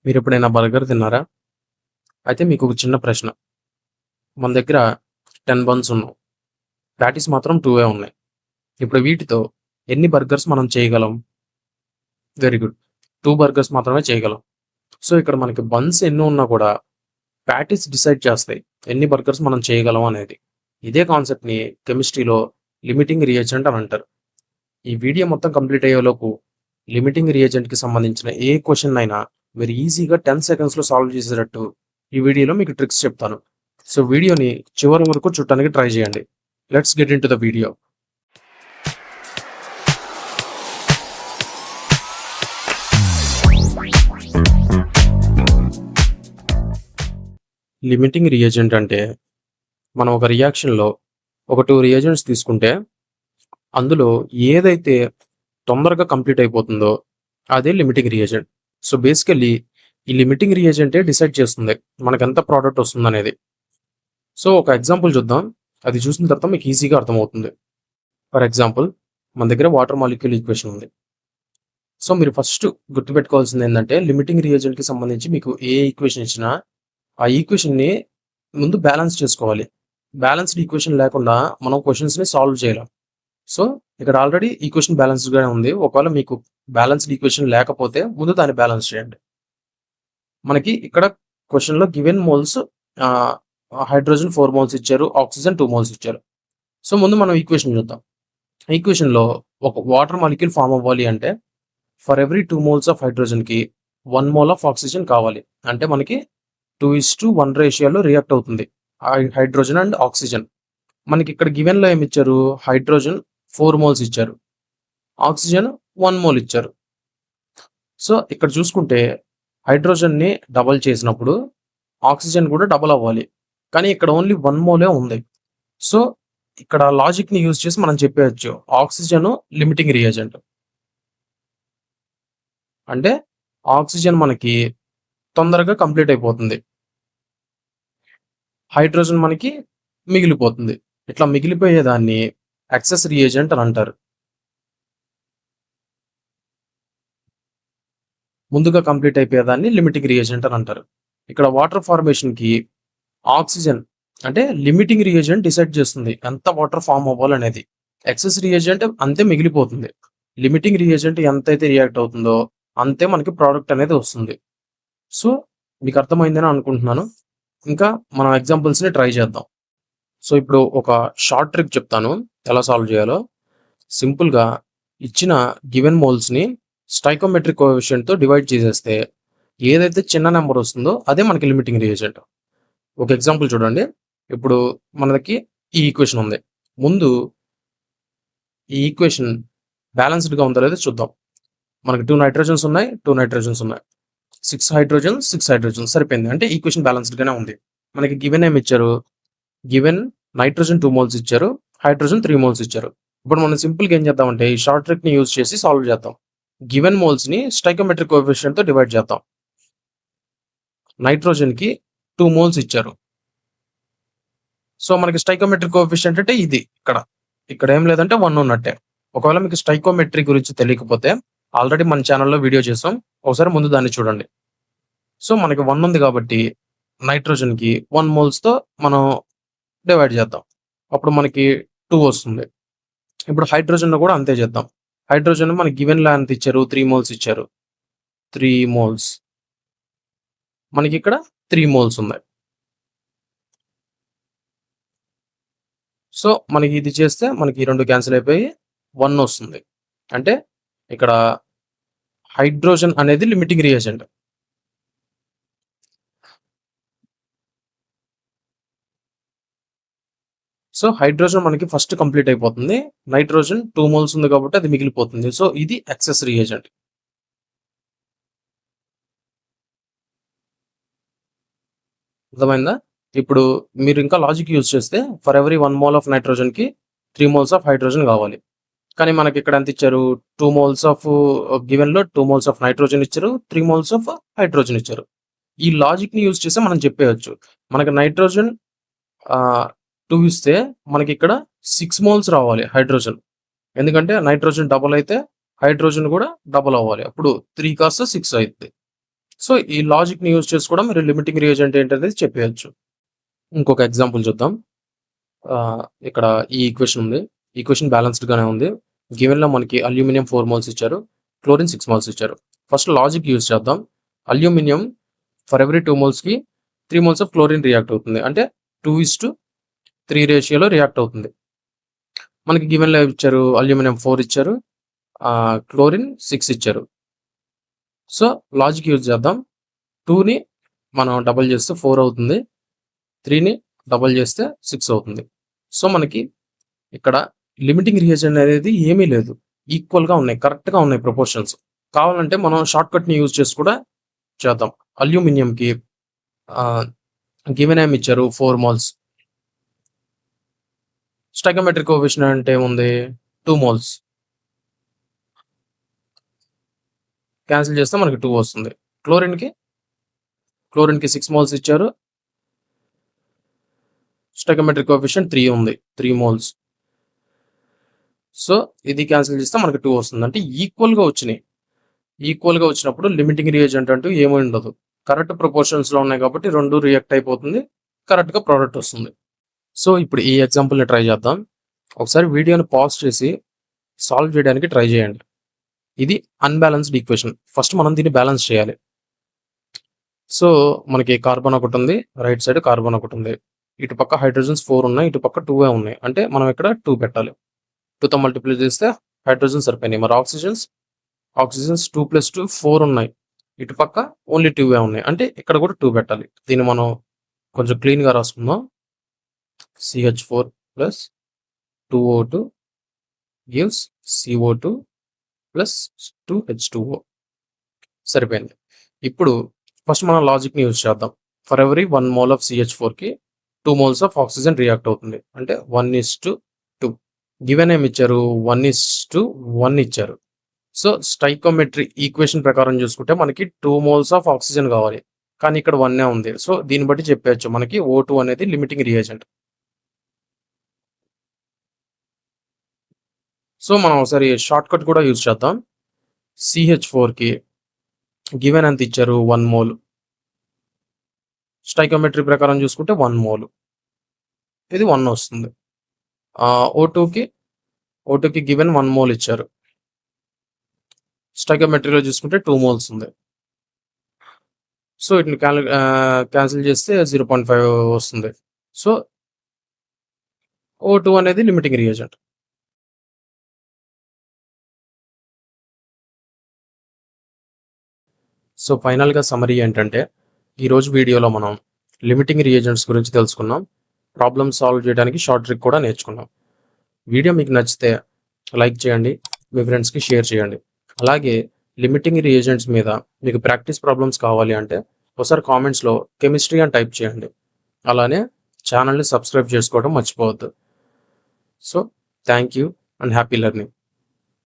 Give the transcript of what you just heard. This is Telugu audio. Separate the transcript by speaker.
Speaker 1: మీరెప్పుడైనా బర్గర్ తిన్నారా? అయితే మీకొక చిన్న ప్రశ్న. మన దగ్గర 10 బన్స్ ఉన్నాయి. ప్యాటీస్ మాత్రం 2 ఉన్నాయి. ఇప్పుడు వీటితో ఎన్ని బర్గర్స్ మనం చేయగలం? Very good. 2 బర్గర్స్ మాత్రమే చేయగలం. సో, ఇక్కడ మనకి బన్స్ ఎన్ని ఉన్నా కూడా ప్యాటీస్ డిసైడ్ చేస్తాయి. ఎన్ని బర్గర్స్ మనం చేయగలం అనేది. ఇదే కాన్సెప్ట్‌ని కెమిస్ట్రీలో లిమిటింగ్ రియేజెంట్ అని అంటారు. ఈ వీడియో మొత్తం కంప్లీట్ అయ్యేలోపు లిమిటింగ్ రియేజెంట్‌కి సంబంధించిన ఏ క్వెషన్ అయినా మీరు ఈజీగా 10 సెకండ్స్‌లో సాల్వ్ చేసేటట్టు ఈ వీడియోలో మీకు ట్రిక్స్ చెప్తాను. సో, వీడియోని చివరి వరకు చూడటానికి ట్రై చేయండి. Let's get into the video. Limiting reagent అంటే మనం ఒక రియాక్షన్‌లో ఒక 2 రియేజెంట్స్ తీసుకుంటే అందులో ఏదైతే తొందరగా కంప్లీట్ అయిపోతుందో అదే లిమిటింగ్ రియేజెంట్. సో, బేసికల్లీ ఈ లిమిటింగ్ రియేజెంటే డిసైడ్ చేస్తుంది మనకెంత ప్రొడక్ట్ వస్తుందనేది. సో, ఒక ఎగ్జాంపుల్ చూద్దాం. అది చూసిన తర్వాత మీకు ఈజీగా అర్థమవుతుంది. ఫర్ ఎగ్జాంపుల్ మన దగ్గర వాటర్ మాలిక్యూల్ ఈక్వేషన్ ఉంది. సో, మీరు ఫస్ట్ గుర్తుపెట్టుకోవాల్సిందేందంటే లిమిటింగ్ రియేజెంట్‌కి సంబంధించి మీకు ఏ ఈక్వేషన్ ఇచ్చినా ఆ ఈక్వేషన్‌ని ముందు బ్యాలెన్స్ చేసుకోవాలి. బ్యాలెన్స్‌డ్ ఈక్వేషన్ లేకుండా మనం క్వెషన్స్‌ని సాల్వ్ చేయలేం. సో, ఇక్కడ ఆల్రెడీ ఈక్వేషన్ బ్యాలెన్స్‌డ్‌గానే ఉంది. ఒకవేళ మీకు బ్యాలెన్స్‌డ్ ఈక్వేషన్ లేకపోతే ముందు దాన్ని బ్యాలెన్స్ చేయండి. మనకి ఇక్కడ క్వెషన్‌లో గివెన్ మోల్స్ హైడ్రోజన్ 4 మోల్స్ ఇచ్చారు. ఆక్సిజన్ 2 మోల్స్ ఇచ్చారు. సో, ముందు మనం ఈక్వేషన్ చూద్దాం. ఈక్వేషన్‌లో ఒక వాటర్ మాలిక్యూల్ ఫార్మ్ అవ్వాలి అంటే ఫర్ ఎవ్రీ 2 మోల్స్ ఆఫ్ హైడ్రోజన్‌కి 1 మోల్ ఆఫ్ ఆక్సిజన్ కావాలి. అంటే మనకి 2:1 రేషియోలో రియాక్ట్ అవుతుంది. Hydrogen and oxygen. మనకి ఇక్కడ గివెన్‌లో ఏమిచ్చారు? హైడ్రోజన్ 4 మోల్స్ ఇచ్చారు. ఆక్సిజన్ 1 మోల్ ఇచ్చారు. సో, ఇక్కడ చూసుకుంటే హైడ్రోజన్‌ని డబుల్ చేసినప్పుడు ఆక్సిజన్ కూడా డబుల్ అవ్వాలి. కానీ ఇక్కడ ఓన్లీ 1 మోలే ఉంది. సో, ఇక్కడ లాజిక్‌ని యూజ్ చేసి మనం చెప్పేయొచ్చు. Oxygen limiting reagent. అంటే ఆక్సిజన్ మనకి తొందరగా కంప్లీట్ అయిపోతుంది. హైడ్రోజన్ మనకి మిగిలిపోతుంది. ఇట్లా మిగిలిపోయేదాన్ని ఎక్సెస్ రియేజెంట్ అని అంటారు. ముందుగా కంప్లీట్ అయిపోయేదాన్ని లిమిటింగ్ రియేజెంట్ అని అంటారు. ఇక్కడ వాటర్ ఫార్మేషన్‌కి ఆక్సిజన్ అంటే లిమిటింగ్ రియేజెంట్ డిసైడ్ చేస్తుంది. ఎంత వాటర్ ఫార్మ్ అవ్వాలనేది. ఎక్సెస్ రియేజెంట్ అంతే మిగిలిపోతుంది. లిమిటింగ్ రియేజెంట్ ఎంతైతే రియాక్ట్ అవుతుందో అంతే మనకి ప్రొడక్ట్ అనేది వస్తుంది. సో, మీకు అర్థమైందని అనుకుంటున్నాను. ఇంకా మనం ఎగ్జాంపుల్స్‌ని ట్రై చేద్దాం. సో, ఇప్పుడు ఒక షార్ట్ ట్రిక్ చెప్తాను. ఎలా సాల్వ్ చేయాలో. సింపుల్‌గా ఇచ్చిన గివెన్ మోల్స్‌ని స్టాయికోమెట్రిక్ కోఎఫిషియంట్‌తో డివైడ్ చేసేస్తే ఏదైతే చిన్న నంబర్ వస్తుందో అదే మనకి లిమిటింగ్ రియేజెంట్. ఒక ఎగ్జాంపుల్ చూడండి. ఇప్పుడు మనకి ఈ ఈక్వేషన్ ఉంది. ముందు ఈ ఈక్వేషన్ బ్యాలెన్స్‌డ్‌గా ఉందో లేదో చూద్దాం. మనకి 2 నైట్రోజన్స్ ఉన్నాయి. 2 నైట్రోజన్స్ ఉన్నాయి. 6 హైడ్రోజన్, 6 హైడ్రోజన్ సరిపోయింది. అంటే ఈక్వేషన్ బ్యాలెన్స్‌డ్‌గానే ఉంది. మనకి గివెన్ ఏమిచ్చారు? గివెన్ నైట్రోజన్ 2 మోల్స్ ఇచ్చారు. హైడ్రోజన్ 3 మోల్స్ ఇచ్చారు. ఇప్పుడు మనం సింపుల్‌గా ఏం చేద్దామంటే ఈ షార్ట్ ట్రిక్‌ని యూజ్ చేసి సాల్వ్ చేద్దాం. గివెన్ మోల్స్‌ని స్టాయికోమెట్రిక్ కోఎఫిషియంట్‌తో డివైడ్ చేద్దాం. నైట్రోజన్‌కి 2 మోల్స్ ఇచ్చారు. సో, మనకి స్టాయికోమెట్రిక్ కోఎఫిషియంట్ అంటే ఇది ఇక్కడ. ఇక్కడ ఏం లేదంటే 1 ఉన్నట్టే. ఒకవేళ మీకు స్టాయికోమెట్రీ గురించి తెలియకపోతే ఆల్రెడీ మన ఛానెల్‌లో వీడియో చేసాం. ఒకసారి ముందు దాన్ని చూడండి. సో, మనకి 1 ఉంది కాబట్టి నైట్రోజన్‌కి 1 మోల్స్‌తో మనం డివైడ్ చేద్దాం. అప్పుడు మనకి 2 వస్తుంది. ఇప్పుడు హైడ్రోజన్‌లో కూడా అంతే చేద్దాం. హైడ్రోజన్ మనకి గివెన్‌లో ఎంత ఇచ్చారు? 3 మోల్స్ ఇచ్చారు. 3 మోల్స్. మనకిక్కడ 3 మోల్స్ ఉన్నాయి. సో, మనకి ఇది చేస్తే మనకి ఈ 2 క్యాన్సిల్ అయిపోయి 1 వస్తుంది. అంటే ఇక్కడ హైడ్రోజన్ అనేది లిమిటింగ్ రియేజెంట్. సో, హైడ్రోజన్ మనకి ఫస్ట్ కంప్లీట్ అయిపోతుంది. నైట్రోజన్ 2 మోల్స్ ఉంది కాబట్టి అది మిగిలిపోతుంది. సో, ఇది ఎక్సెస్ రియేజెంట్. అర్థమైందా? ఇప్పుడు మీరు ఇంకా లాజిక్ యూజ్ చేస్తే ఫర్ ఎవరీ 1 మోల్ ఆఫ్ నైట్రోజన్‌కి 3 మోల్స్ ఆఫ్ హైడ్రోజన్ కావాలి. కానీ మనకి ఇక్కడ ఎంత ఇచ్చారు? 2 మోల్స్ ఆఫ్ గివెన్‌లో 2 మోల్స్ ఆఫ్ నైట్రోజన్ ఇచ్చారు. 3 మోల్స్ ఆఫ్ హైడ్రోజన్ ఇచ్చారు. ఈ లాజిక్‌ని యూజ్ చేసి మనం చెప్పేయొచ్చు. మనకి నైట్రోజన్ 2 ఇస్తే మనకిక్కడ 6 మోల్స్ రావాలి హైడ్రోజన్. ఎందుకంటే నైట్రోజన్ డబుల్ అయితే హైడ్రోజన్ కూడా డబుల్ అవ్వాలి. అప్పుడు 3 కాస్త 6 అయిద్ది. సో, ఈ లాజిక్‌ని యూజ్ చేసి కూడా మీరు లిమిటింగ్ రియేజెంట్ ఏంటనేది చెప్పేయొచ్చు. ఇంకొక ఎగ్జాంపుల్ చూద్దాం. ఇక్కడ ఈ ఈక్వేషన్ ఉంది. ఈక్వేషన్ బ్యాలెన్స్‌డ్‌గానే ఉంది. గివెన్‌లో మనకి అల్యూమినియం 4 మోల్స్ ఇచ్చారు. క్లోరిన్ 6 మోల్స్ ఇచ్చారు. ఫస్ట్ లాజిక్ యూజ్ చేద్దాం. Aluminium for every 2 మోల్స్‌కి 3 moles of chlorine react అవుతుంది. అంటే 2:3 రేషియోలో రియాక్ట్ అవుతుంది. మనకి గివెన్‌లో ఇచ్చారు అల్యూమినియం 4 ఇచ్చారు. క్లోరిన్ 6 ఇచ్చారు. సో, లాజిక్ యూజ్ చేద్దాం. 2ని మనం డబుల్ చేస్తే 4 అవుతుంది. 3ని డబుల్ చేస్తే 6 అవుతుంది. సో, మనకి ఇక్కడ లిమిటింగ్ రియేజెంట్ అనేది ఏమీ లేదు. ఈక్వల్‌గా ఉన్నాయి. కరెక్ట్‌గా ఉన్నాయి ప్రపోర్షన్స్. కావాలంటే మనం షార్ట్‌కట్‌ని యూజ్ చేసి కూడా చేద్దాం. అల్యూమినియంకి గివెన్ ఏమి ఇచ్చారు 4 మోల్స్. స్టాయికియోమెట్రిక్ కోఎఫిషియంట్ అంటే ఏముంది 2 మోల్స్. క్యాన్సిల్ చేస్తే మనకి 2 వస్తుంది. క్లోరిన్‌కి 6 మోల్స్ ఇచ్చారు. స్టాయికియోమెట్రిక్ కోఎఫిషియంట్ 3 ఉంది. 3 మోల్స్. సో, ఇది క్యాన్సిల్ చేస్తే మనకి 2 వస్తుంది. అంటే ఈక్వల్‌గా వచ్చినాయి. ఈక్వల్‌గా వచ్చినప్పుడు లిమిటింగ్ రియేజెంట్ అంటూ ఏమీ ఉండదు. కరెక్ట్ ప్రపోర్షన్స్‌లో ఉన్నాయి కాబట్టి 2 రియాక్ట్ అయిపోతుంది. కరెక్ట్‌గా ప్రోడక్ట్ వస్తుంది. సో, ఇప్పుడు ఈ ఎగ్జాంపుల్‌ని ట్రై చేద్దాం. ఒకసారి వీడియోని పాజ్ చేసి సాల్వ్ చేయడానికి ట్రై చేయండి. ఇది అన్‌బ్యాలెన్స్‌డ్ ఈక్వేషన్. ఫస్ట్ మనం దీన్ని బ్యాలెన్స్ చేయాలి. సో, మనకి కార్బన్ ఒకటుంది. రైట్ సైడ్ కార్బన్ ఒకటుంది. ఇటు పక్క హైడ్రోజన్స్ 4 ఉన్నాయి. ఇటు పక్క 2 ఉన్నాయి. అంటే మనం ఇక్కడ 2 పెట్టాలి. 2తో మల్టిప్లై చేస్తే హైడ్రోజన్స్ సరిపోయినాయి. మరి ఆక్సిజన్స్ 2 + 2 4 ఉన్నాయి. ఇటు పక్క ఓన్లీ 2 ఉన్నాయి. అంటే ఇక్కడ కూడా 2 పెట్టాలి. దీన్ని మనం కొంచెం క్లీన్‌గా రాసుకుందాం. CH4 + 2O2 gives CO2 + 2H2O. సరిపోయింది. ఇప్పుడు ఫస్ట్ మనం లాజిక్‌ని యూజ్ చేద్దాం. ఫర్ ఎవరీ 1 మోల్ ఆఫ్ CH4కి 2 మోల్స్ ఆఫ్ ఆక్సిజన్ రియాక్ట్ అవుతుంది. అంటే 1:2. గివెన్ ఏమి ఇచ్చారు 1:1 ఇచ్చారు. సో, స్టాయికియోమెట్రీ ఈక్వేషన్ ప్రకారం చూసుకుంటే మనకి 2 మోల్స్ ఆఫ్ ఆక్సిజన్ కావాలి. కానీ ఇక్కడ 1 ఉంది. సో, దీన్ని బట్టి చెప్పేయొచ్చు మనకి O2 అనేది లిమిటింగ్ రియేజెంట్. సో, మనం ఒకసారి షార్ట్‌కట్ కూడా యూజ్ చేద్దాం. CH4కి గివెన్ ఎంత ఇచ్చారు 1 మోల్. స్టాయికియోమెట్రీ ప్రకారం చూసుకుంటే 1 మోల్. ఇది 1 వస్తుంది. O2కి గివెన్ 1 మోల్ ఇచ్చారు. స్టాయికియోమెట్రీలో చూసుకుంటే 2 మోల్స్ ఉంది. సో, వీటిని క్యాన్సిల్ చేస్తే 0.5 వస్తుంది. సో, O2 అనేది లిమిటింగ్ రియేజెంట్. సో, ఫైనల్‌గా సమ్మరీ ఏంటంటే, ఈరోజు వీడియోలో మనం లిమిటింగ్ రియేజెంట్స్ గురించి తెలుసుకున్నాం. ప్రాబ్లమ్ సాల్వ్ చేయడానికి షార్ట్ ట్రిక్ కూడా నేర్చుకున్నాం. వీడియో మీకు నచ్చితే లైక్ చేయండి. మీ ఫ్రెండ్స్‌కి షేర్ చేయండి. అలాగే లిమిటింగ్ రియేజెంట్స్ మీద మీకు ప్రాక్టీస్ ప్రాబ్లమ్స్ కావాలి అంటే ఒకసారి కామెంట్స్‌లో కెమిస్ట్రీ అని టైప్ చేయండి. అలానే ఛానల్‌ని సబ్స్క్రైబ్ చేసుకోవడం మర్చిపోవద్దు. So, thank you and happy learning.